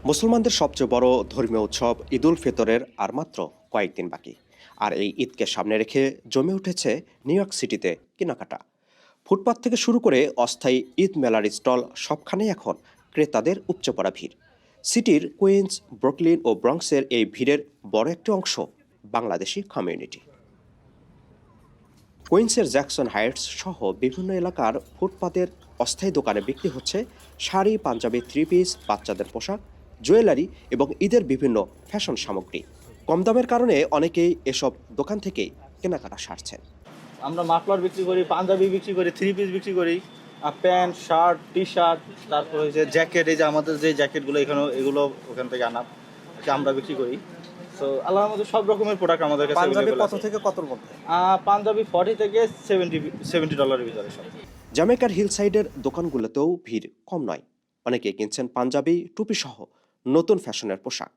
মুসলমানদের সবচেয়ে বড় ধর্মীয় উৎসব ঈদ উল ফিতরের আর মাত্র কয়েকদিন বাকি। আর এই ঈদকে সামনে রেখে জমে উঠেছে নিউ ইয়র্ক সিটিতে কেনাকাটা। ফুটপাত থেকে শুরু করে অস্থায়ী ঈদ মেলার স্টল সবখানেই এখন ক্রেতাদের উপচে পড়া ভিড়। সিটির কুইন্স, ব্রুকলিন ও ব্রঙ্কসের এই ভিড়ের বড় একটি অংশ বাংলাদেশি কমিউনিটি। কুইন্সের জ্যাকসন হাইটস সহ বিভিন্ন এলাকার ফুটপাতের অস্থায়ী দোকানে বিক্রি হচ্ছে শাড়ি, পাঞ্জাবি, থ্রি পিস, বাচ্চাদের পোশাক, জুয়েলারি এবং ঈদের বিভিন্ন ফ্যাশন সামগ্রী। কম দামের কারণে অনেকেই এসব দোকান থেকেই কেনাকাটা সারছেন। আমরা মাফলার বিক্রি করি, পাঞ্জাবি বিক্রি করি, থ্রি পিস বিক্রি করি, প্যান্ট, শার্ট, টি শার্ট, তারপর হচ্ছে জ্যাকেট। এই যে আমাদের যে জ্যাকেটগুলো এগুলো ওখান থেকে আনা আমরা বিক্রি করি। সো আল্লাহর মধ্যে সব রকমের প্রোডাক্ট আমাদের কাছে পাঞ্জাবি কত থেকে কতর মধ্যে? পাঞ্জাবি 40 থেকে $70 ভিতরে সব। জ্যামাইকার হিল সাইডের দোকানগুলোতেও ভিড় কম নয়। অনেকে কিনছেন পাঞ্জাবি, টুপি সহ নতুন ফ্যাশনের পোশাক।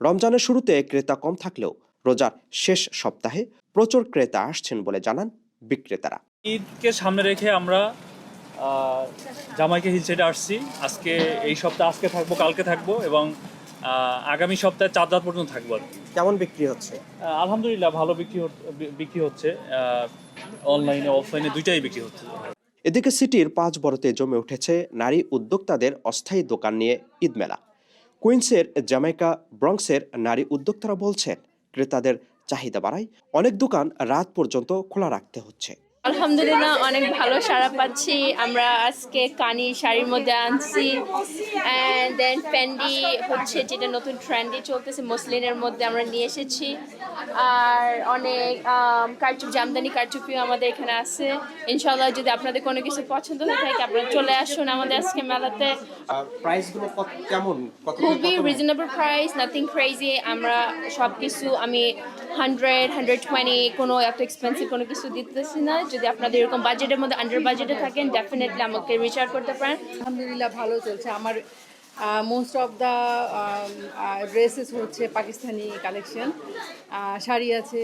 রমজানের শুরুতে ক্রেতা কম থাকলেও রোজার শেষ সপ্তাহে প্রচুর ক্রেতা আসছেন বলে জানান বিক্রেতারা। ঈদকে সামনে রেখে আমরা জামাইকা হিল সাইডে আসছি। আজকে এই সপ্তাহে আজকে থাকবো, কালকে থাকবো এবং আগামী সপ্তাহে 4 রাত পর্যন্ত থাকবো আর কি। কেমন বিক্রি হচ্ছে? আলহামদুলিল্লাহ ভালো বিক্রি হচ্ছে। অনলাইনে অফলাইনে দুইটাই বিক্রি হচ্ছে। এদিকে সিটির 5 বড়তে জমে উঠেছে নারী উদ্যোক্তাদের অস্থায়ী দোকান নিয়ে ঈদ মেলা। কুইন্সের জ্যামাইকা, ব্রঙ্কসের নারী উদ্যোক্তারা বলছেন ক্রেতাদের চাহিদা বাড়ায় অনেক দোকান রাত পর্যন্ত খোলা রাখতে হচ্ছে। আলহামদুলিল্লাহ অনেক ভালো সাড়া পাচ্ছি। আমরা আজকে কানি শাড়ির মধ্যে আনছি, অ্যান্ড দেন ফেন্ডি হচ্ছে যেটা নতুন ট্রেন্ডে চলতেছে মসলিনের মধ্যে আমরা নিয়ে এসেছি। আর অনেক কারচুপি, জামদানি কারচুপিও আমাদের এখানে আছে। ইনশাল্লাহ যদি আপনাদের কোনো কিছু পছন্দ হয়ে থাকে আপনারা চলে আসুন আমাদের আজকে মেলাতে। প্রাইসগুলো কেমন? খুবই রিজনেবল প্রাইস, নাথিং ক্রেজি। আমরা সব কিছু আমি 100, 120 কোনো এত এক্সপেন্সিভ কোনো কিছু দিতেছি না। যদি আপনাদের এরকম বাজেটের মধ্যে আন্ডার বাজেটে থাকেন ডেফিনেটলি আমাকে রিচ আউট করতে পারেন। আলহামদুলিল্লাহ ভালো চলছে। আমার মোস্ট অফ দ্য ড্রেসেস হচ্ছে পাকিস্তানি কালেকশন। শাড়ি আছে,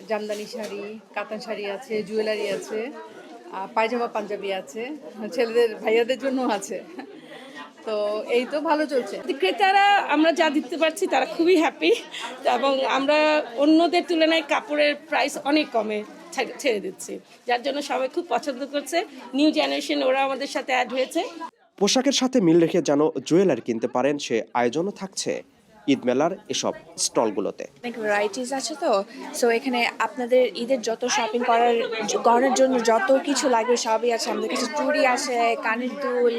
জামদানি শাড়ি, কাতান শাড়ি আছে, জুয়েলারি আছে, পায়জামা পাঞ্জাবি আছে, ছেলেদের ভাইয়াদের জন্য আছে। তো এই তো ভালো চলছে। ক্রেতারা আমরা যা দিতে পারছি তারা খুবই হ্যাপি, এবং আমরা অন্যদের তুলনায় কাপড়ের প্রাইস অনেক কমে ছেড়ে দিচ্ছি, যার জন্য সবাই খুব পছন্দ করছে। নিউ জেনারেশন ওরা আমাদের সাথে অ্যাড হয়েছে। পোশাকের সাথে মিল রেখে যেন জুয়েলারি কিনতে পারেন সে আয়োজনও থাকছে ঈদ মেলার এসব স্টলগুলোতে। অনেক ভ্যারাইটিস আছে, তো সো এখানে আপনাদের ঈদের যত শপিং করার জন্য যত কিছু লাগবে সবই আছে আমাদের কাছে। চুড়ি আছে, কানের দুল,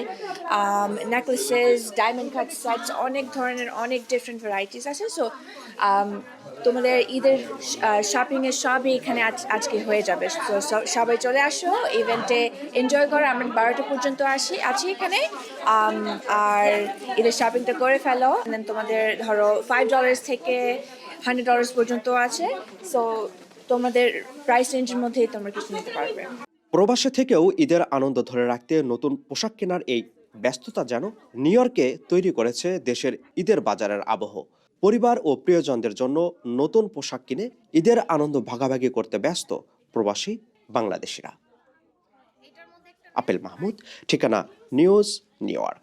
নেকলেসেস, ডায়মন্ড কাট সেটস, অনেক ধরনের অনেক ডিফারেন্ট ভ্যারাইটিস আছে। সো তোমাদের ঈদের শপিংয়ের সবই এখানে আজকে হয়ে যাবে। তো সবাই চলে আসো ইভেন্টে এনজয় করো। আমরা 12টা পর্যন্ত আছি এখানে, আর ঈদের শপিংটা করে ফেলো। দেন তোমাদের ধরো $5 থেকে $100 পর্যন্ত আছে। সো তোমাদের প্রাইস রেঞ্জের মধ্যেই তোমরা কিছু নিতে পারবে। প্রবাসে থেকেও ঈদের আনন্দ ধরে রাখতে নতুন পোশাক কেনার এই ব্যস্ততা যেন নিউ ইয়র্কে তৈরি করেছে দেশের ঈদের বাজারের আবহ। পরিবার ও প্রিয়জনদের জন্য নতুন পোশাক কিনে ঈদের আনন্দ ভাগাভাগি করতে ব্যস্ত প্রবাসী বাংলাদেশিরা। আপেল মাহমুদ, ঠিকানা নিউজ, নিউ ইয়র্ক।